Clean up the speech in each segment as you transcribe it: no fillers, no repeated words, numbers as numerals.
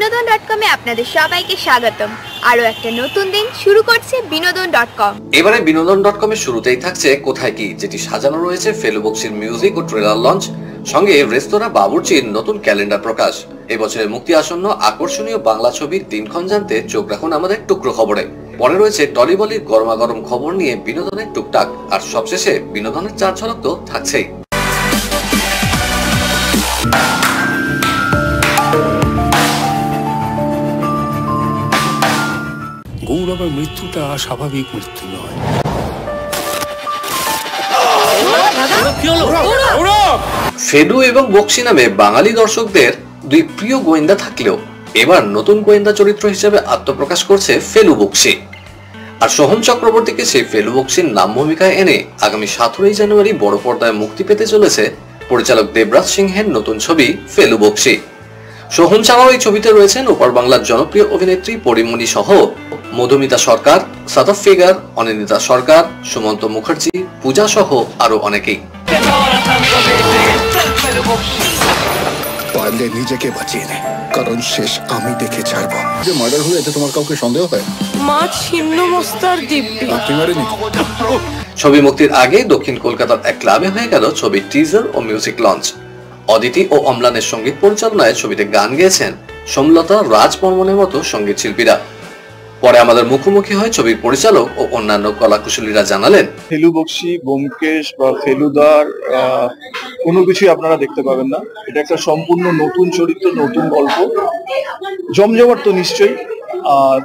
বিনোদন.কমে আপনাদের সবাইকে স্বাগতম। আরো একটা নতুন দিন শুরু করছে বিনোদন.কম। এবারে বিনোদন.কমের শুরুতেই থাকছে কোথায় কি, যেটি সাজানো রয়েছে ফেলু বক্সির মিউজিক ও ট্রেলার লঞ্চ, সঙ্গে রেস্তোরাঁ বাবুর্চির নতুন ক্যালেন্ডার প্রকাশ। এবছরের মুক্তি আসন্ন আকর্ষণীয় বাংলা ছবির দিনক্ষণ জানতে চোখ রাখুন আমাদের টুকরো খবরে। পরে রয়েছে টলিবলির গরমাগরম খবর নিয়ে বিনোদনের টুকটাক, আর সবশেষে বিনোদনের চার ঝলক তো থাকছেই। গৌরবের মৃত্যুটা স্বাভাবিক মৃত্যু নয়। ফেলু এবং বক্সি নামে বাঙালি দর্শকদের দুই প্রিয় গোয়েন্দা থাকলেও এবার নতুন গোয়েন্দা চরিত্র হিসেবে আত্মপ্রকাশ করছে ফেলু বক্সি। আর সোহম চক্রবর্তীকে সেই ফেলু বক্সির নাম ভূমিকায় এনে আগামী 17 জানুয়ারি বড় পর্দায় মুক্তি পেতে চলেছে পরিচালক দেবরাজ সিংহের নতুন ছবি ফেলু বক্সি। সোহম ছাড়াও এই ছবিতে রয়েছেন ওপার বাংলার জনপ্রিয় অভিনেত্রী পরিমণি সহ মধুমিতা সরকার, সাদাফ ফিগার, অনিন্দিতা সরকার, সুমন্ত মুখার্জি, পূজা সহ আরো অনেকেই। পারলে নিজেকে বাঁচিয়ে নে, কারণ শেষ আমি দেখে ছাড়বো। যে মার্ডার হয়েছে তোমার কাউকে সন্দেহ হয়? মা ছিন্ন মস্তার দিব্যি। আপনি মারেনি? ছবি মুক্তির আগে দক্ষিণ কলকাতার এক ক্লাবে হয়ে গেল ছবির টিজার ও মিউজিক লঞ্চ। অদিতি ও অম্লানের সঙ্গীত পরিচালনায় ছবিতে গান গেয়েছেন সোমলতা, রাজ বর্মনের মতো সঙ্গীত শিল্পীরা। পরে আমাদের মুখোমুখি হয় ছবির পরিচালক ও অন্যান্য কলাকুশলীরা জানালেন, ফেলু বক্সি, ব্যোমকেশ বা ফেলুদার কোনো কিছুই আপনারা দেখতে পাবেন না। এটা একটা সম্পূর্ণ নতুন চরিত্র, নতুন গল্প, জমজমাট তো নিশ্চয়ই। আর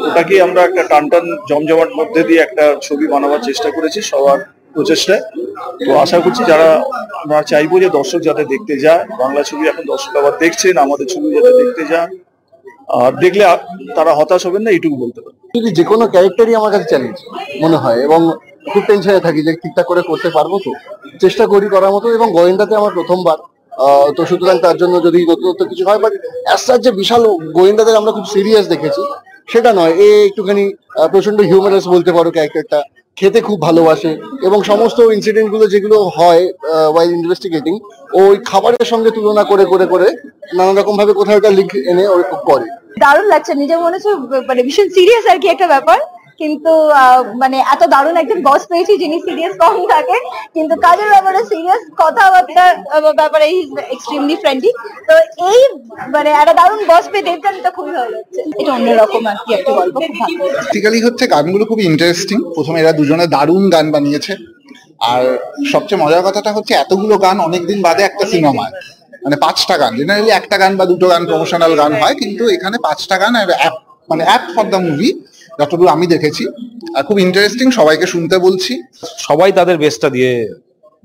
ওটাকে আমরা একটা টানটান জমজমাট মধ্যে দিয়ে একটা ছবি বানাবার চেষ্টা করেছি সবার প্রচেষ্টায়। তো আশা করছি যারা আমরা চাইবো যে দর্শক যাতে দেখতে যায়, বাংলা ছবি এখন দর্শক আবার দেখছেন, আমাদের ছবি যাতে দেখতে যায়, আর দেখলে তারা হতাশ হবেন না, এইটুকু বলতে পারি। যে কোনো ক্যারেক্টারই আমার কাছে চ্যালেঞ্জ মনে হয়, এবং খুব টেনশনে থাকি যে ঠিকঠাক করে করতে পারবো, তো চেষ্টা করি করার মতো। এবং গোয়েন্দাতে আমার প্রথমবার, তো সুতরাং তার জন্য যদি নতুনত্ব কিছু হয়, বাট অ্যাজ যে বিশাল গোয়েন্দাদের আমরা খুব সিরিয়াস দেখেছি সেটা নয়। একটুখানি প্রচন্ড হিউমারাস বলতে পারো ক্যারেক্টারটা, খেতে খুব ভালোবাসে এবং সমস্ত ইনসিডেন্ট গুলো যেগুলো হয় ওয়াইল ইনভেস্টিগেটিং, ওই খাবারের সঙ্গে তুলনা করে করে করে নানা রকম ভাবে কোথাও একটা লিঙ্ক এনে ওই করে। দারুণ লাগছে, নিজের মনে হচ্ছে মানে ভীষণ সিরিয়াস আর কি একটা ব্যাপার, কিন্তু মানে এত দারুণ একজন বস পেয়েছি যিনি সিরিয়াস কম থাকে কিন্তু কাজের ব্যাপারে সিরিয়াস, কথাবার্তার ব্যাপারে হি ইজ এক্সট্রিমলি ফ্রেন্ডলি। তো এই মানে একটা দারুণ বস পেয়ে দেবগানটা খুবই ভালো লাগছে। এটা অন্যরকম আর কি একটা গল্প, খুব ভালো। বেসিক্যালি হচ্ছে গানগুলো খুবই ইন্টারেস্টিং। প্রথমে এরা দুজনে দারুণ গান বানিয়েছে, আর সবচেয়ে মজার কথাটা হচ্ছে এতগুলো গান অনেকদিন বাদে একটা সিনেমায়, মানে 5টা গান। জেনারেলি একটা গান বা দুটো গান প্রমোশনাল গান হয়, কিন্তু এখানে 5টা গান মানে অ্যাপ ফর দ্য মুভি, যতটুকু আমি দেখেছি। আর খুব ইন্টারেস্টিং, সবাইকে শুনতে বলছি। সবাই তাদের বেস্টটা দিয়ে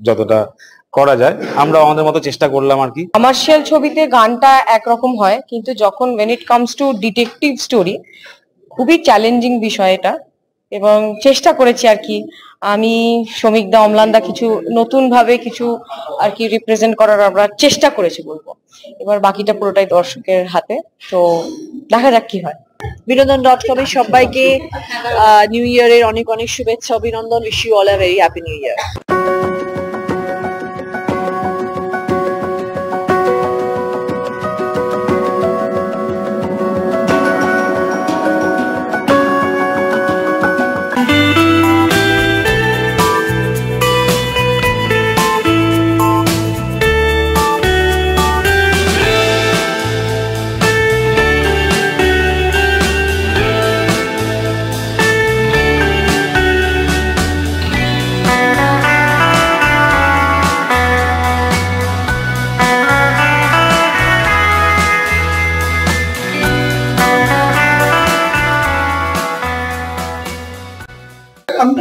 যতটা করা যায় আমরা আমাদের মতো চেষ্টা করলাম আর কি। কমার্শিয়াল ছবিতে গানটা একরকম হয়, কিন্তু যখন when it comes to detective story খুবই চ্যালেঞ্জিং বিষয় এটা, এবং চেষ্টা করেছি আর কি আমি, শ্রমিকদা, অম্লানদা কিছু নতুন ভাবে কিছু আর কি রিপ্রেজেন্ট করার আমরা চেষ্টা করেছি বলবো। এবার বাকিটা পুরোটাই দর্শকের হাতে, তো দেখা যাক কি হয়। বিনোদন.কমের সবাইকে নিউ ইয়ারের অনেক অনেক শুভেচ্ছা, অভিনন্দন। Wish you all a very happy new year.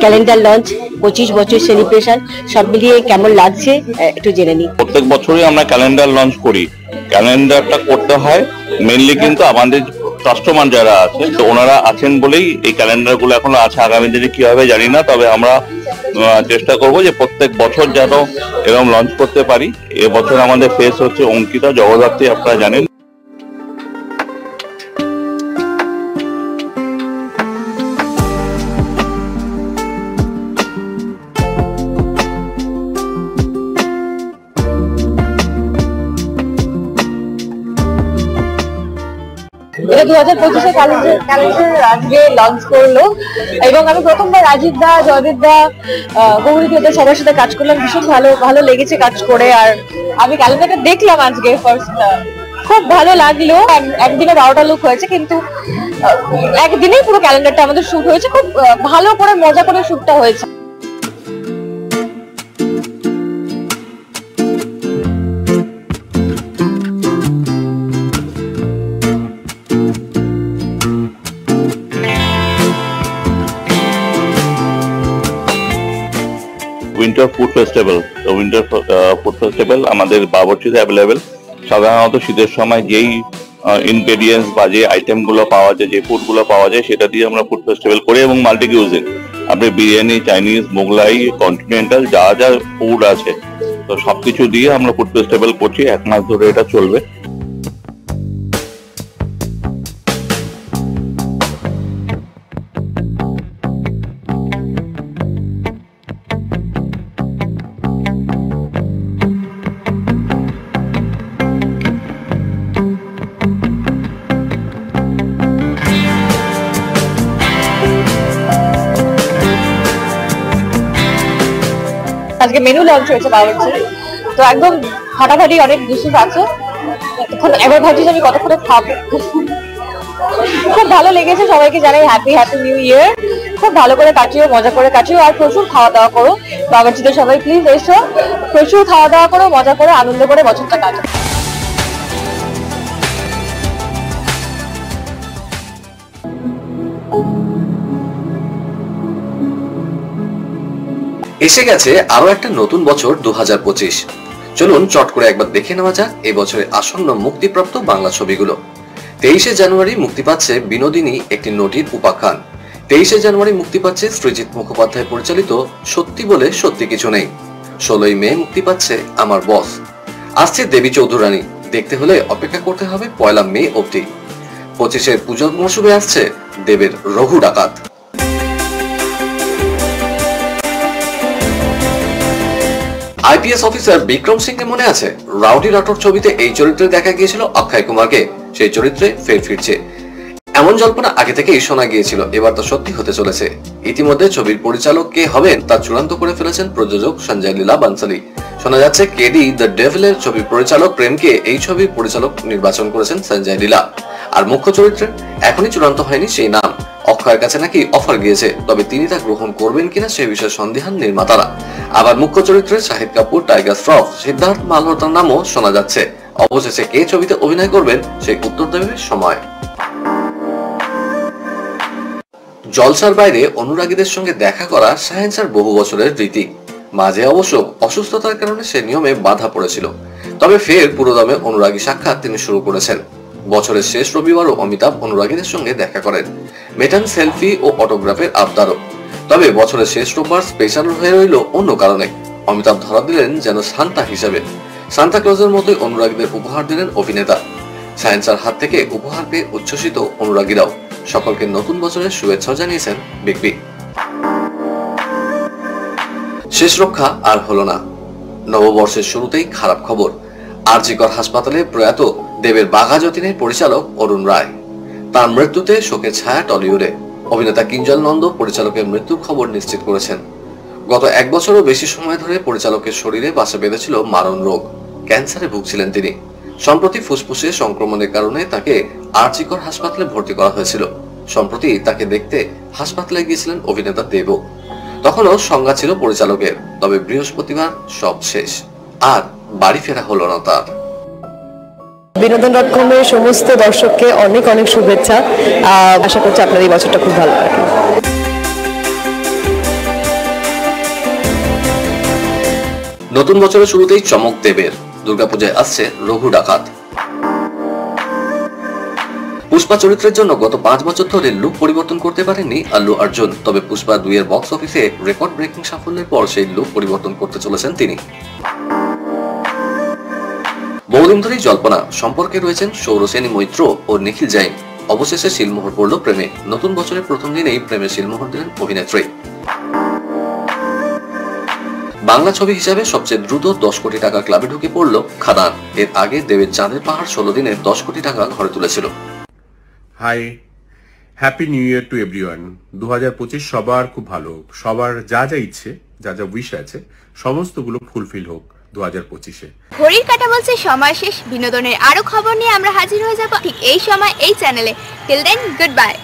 Calendar launch, 25 বছর সেলিব্রেশন, সব মিলিয়ে কেমন লাগছে একটু জেনে নিই। প্রত্যেক বছরই আমরা ক্যালেন্ডার লঞ্চ করি। ক্যালেন্ডারটা করতে হয় মেনলি কিন্তু আমাদের কাস্টমার যারা আছে, তো ওনারা আছেন বলেই এই ক্যালেন্ডার গুলো এখনো আছে। আগামী দিনে কি হবে জানি না, তবে আমরা চেষ্টা করব যে প্রত্যেক বছর যেন এরকম লঞ্চ করতে পারি। এবছর আমাদের ফেস হচ্ছে অঙ্কিতা জগদ্ধাত্রী, আপনারা জানেন। এটা 2025-এর ক্যালেন্ডার আজকে লঞ্চ করলো এবং আমি প্রথমবার রাজীব দা, জয়দীপ দা, গৌরী দা সবার সাথে কাজ করলাম। ভীষণ ভালো লেগেছে কাজ করে। আর আমি ক্যালেন্ডারটা দেখলাম আজকে ফার্স্ট, খুব ভালো লাগলো। একদিনে 12টা লুক হয়েছে, কিন্তু একদিনেই পুরো ক্যালেন্ডারটা আমাদের শুট হয়েছে। খুব ভালো করে মজা করে শুটটা হয়েছে। উইন্টার ফুড ফেস্টিভ্যাল, তো উইন্টার ফুড ফেস্টিভ্যাল আমাদের বাবরচিতে অ্যাভেলেবেল। সাধারণত শীতের সময় যেই ইনগ্রেডিয়েন্টস বা যে আইটেম গুলো পাওয়া যায়, যে ফুড গুলো পাওয়া যায়, সেটা দিয়ে আমরা ফুড ফেস্টিভ্যাল করি এবং মাল্টি কিউজিন, আপনি বিরিয়ানি, চাইনিজ, মোগলাই, কন্টিনেন্টাল যা যা ফুড আছে, তো সবকিছু দিয়ে আমরা ফুড ফেস্টিভ্যাল করছি। 1 মাস ধরে এটা চলবে। আজকে মেনু লঞ্চ হয়েছে বাবরচি, তো একদম ফাটাফাটি অনেক ডিশেস আছে। এবার ভাবছি আমি কতক্ষণে খাবো। খুব ভালো লেগেছে। সবাইকে জানাই হ্যাপি নিউ ইয়ার। খুব ভালো করে কাটিও, মজা করে কাটিও, আর প্রচুর খাওয়া দাওয়া করো। বাবরচিতে সবাই প্লিজ এসো, প্রচুর খাওয়া দাওয়া করো, মজা করে, আনন্দ করে বছরটা কাটো। এসে গেছে আরো একটা নতুন বছর 2025। চলুন চট করে একবার দেখে নেওয়া যাক এই বছরে আসন্ন মুক্তিপ্রাপ্ত বাংলা ছবিগুলো। 23শে জানুয়ারি মুক্তি পাচ্ছে বিনোদিনী একটি নটির উপাখ্যান। 23শে জানুয়ারি মুক্তি পাচ্ছে সৃজিত মুখোপাধ্যায় পরিচালিত সত্যি বলে সত্যি কিছু নেই। 16ই মে মুক্তি পাচ্ছে আমার বস। আসছে দেবী চৌধুরানী, দেখতে হলে অপেক্ষা করতে হবে 1 মে অবধি। 25শে পুজোর মৌসুমে আসছে দেবের রঘু ডাকাত। আইপিএস অফিসার বিক্রম সিং মনে আছে? রাউডি রাঠোর ছবিতে এই চরিত্রে দেখা গিয়েছিল অক্ষয় কুমারকে। সেই চরিত্রে ফের ফিরছে এমন জল্পনা আগে থেকেই শোনা গিয়েছিল, এবার তো সত্যি হতে চলেছে। ইতিমধ্যে ছবির পরিচালক কে হবেন তা চূড়ান্ত করে ফেলেছেন প্রযোজক সঞ্জয় লীলা বানসালি। শোনা যাচ্ছে কেডি দ্য ডেভিলের ছবির পরিচালক প্রেমকে এই ছবির পরিচালক নির্বাচন করেছেন সঞ্জয় লীলা। আর মুখ্য চরিত্রে এখনই চূড়ান্ত হয়নি সেই নাম। অক্ষয়ের কাছে নাকি অফার গিয়েছে, তবে তিনি তা গ্রহণ করবেন কিনা সে বিষয়ে সন্দিহান নির্মাতারা। আবার মুখ্য চরিত্রে শাহিদ কাপুর, টাইগার শ্রফ, সিদ্ধার্থ মালহোত্রার নামও শোনা যাচ্ছে। অবশেষে কে ছবিতে অভিনয় করবেন সেই উত্তর দেবে সময়। জলসার বাইরে অনুরাগীদের সঙ্গে দেখা করা শাহেনশার বহু বছরের রীতি। মাঝে অবশ্য অসুস্থতার কারণে সে নিয়মে বাধা পড়েছিল, তবে ফের পুরোদমে অনুরাগী সাক্ষাৎ তিনি শুরু করেছেন। বছরের শেষ রবিবারও অমিতাভ অনুরাগীদের সঙ্গে দেখা করেন, মেটান সেলফি ও অটোগ্রাফের আবদারও। তবে বছরের শেষ রোববার স্পেশাল হয়ে রইল অন্য কারণে। অমিতাভ ধরা দিলেন যেন সান্তা হিসেবে। সান্তা ক্লজের মতোই অনুরাগীদের উপহার দিলেন অভিনেতা। শাহেনশার হাত থেকে উপহার পেয়ে উচ্ছ্বসিত অনুরাগীরাও। সকলকে নতুন বছরের শুভেচ্ছা জানিয়েছেন বিগ বি। শেষ রক্ষা আর হলো না। নববর্ষের শুরুতেই খারাপ খবর। আরজিকর হাসপাতালে প্রয়াত দেবের বাঘা যতীনের পরিচালক অরুণ রায়। তার মৃত্যুতে শোকের ছায়া টলিউডে। অভিনেতা কিঞ্জল নন্দ পরিচালকের মৃত্যুর খবর নিশ্চিত করেছেন। গত 1 বছরও বেশি সময় ধরে পরিচালকের শরীরে বাসা বেঁধেছিল মারণ রোগ। ক্যান্সারে ভুগছিলেন তিনি। সম্প্রতি ফুসফুসে সংক্রমণের কারণে তাকে আরজিকর হাসপাতালে ভর্তি করা হয়েছিল। সম্প্রতি তাকে দেখতে হাসপাতালে গিয়েছিলেন অভিনেতা দেবও। তখনও সংজ্ঞা ছিল পরিচালকের, তবে বৃহস্পতিবার সব শেষ, আর বাড়ি ফেরা হলো না তার। বিনোদন.com এর সমস্ত দর্শককে অনেক অনেক শুভেচ্ছা। আশা করছি আপনার এই বছরটা খুব ভালো কাটে। নতুন বছরের শুরুতেই চমক দেবের। দুর্গাপূজায় আসছে রঘু ডাকাত। পুষ্পা চরিত্রের জন্য গত 5 বছর ধরে লুক পরিবর্তন করতে পারেননি আল্লু অর্জুন, তবে পুষ্পা 2 এর বক্স অফিসে রেকর্ড ব্রেকিং সাফল্যের পর সেই লুক পরিবর্তন করতে চলেছেন তিনি। বহুদিন ধরেই জল্পনা সম্পর্কে রয়েছেন সৌরসেনী মৈত্র ও নিখিল জাইন। অবশেষে শিলমোহর পড়ল প্রেমে। নতুন বছরের প্রথম দিনেই প্রেমে শিলমোহর দিলেন অভিনেত্রী। বাংলা ছবি হিসাবে সবচেয়ে দ্রুত 10 কোটি টাকা ক্লাবে ঢুকে পড়ল খাদান। এর আগে দেবের চাঁদের পাহাড় 16 দিনে 10 কোটি টাকা ঘরে তুলেছিল। Hi, happy new year to everyone. 2025 সবার খুব ভালো হোক, সবার যা যা ইচ্ছে, যা যা উইশ আছে সমস্তগুলো ফুলফিল হোক 2025-এ। ঘড়ির কাঁটা বলছে সময় শেষ। বিনোদনের আরো খবর নিয়ে আমরা হাজির হয়ে যাব ঠিক এই সময় এই চ্যানেলে। Till then, good bye.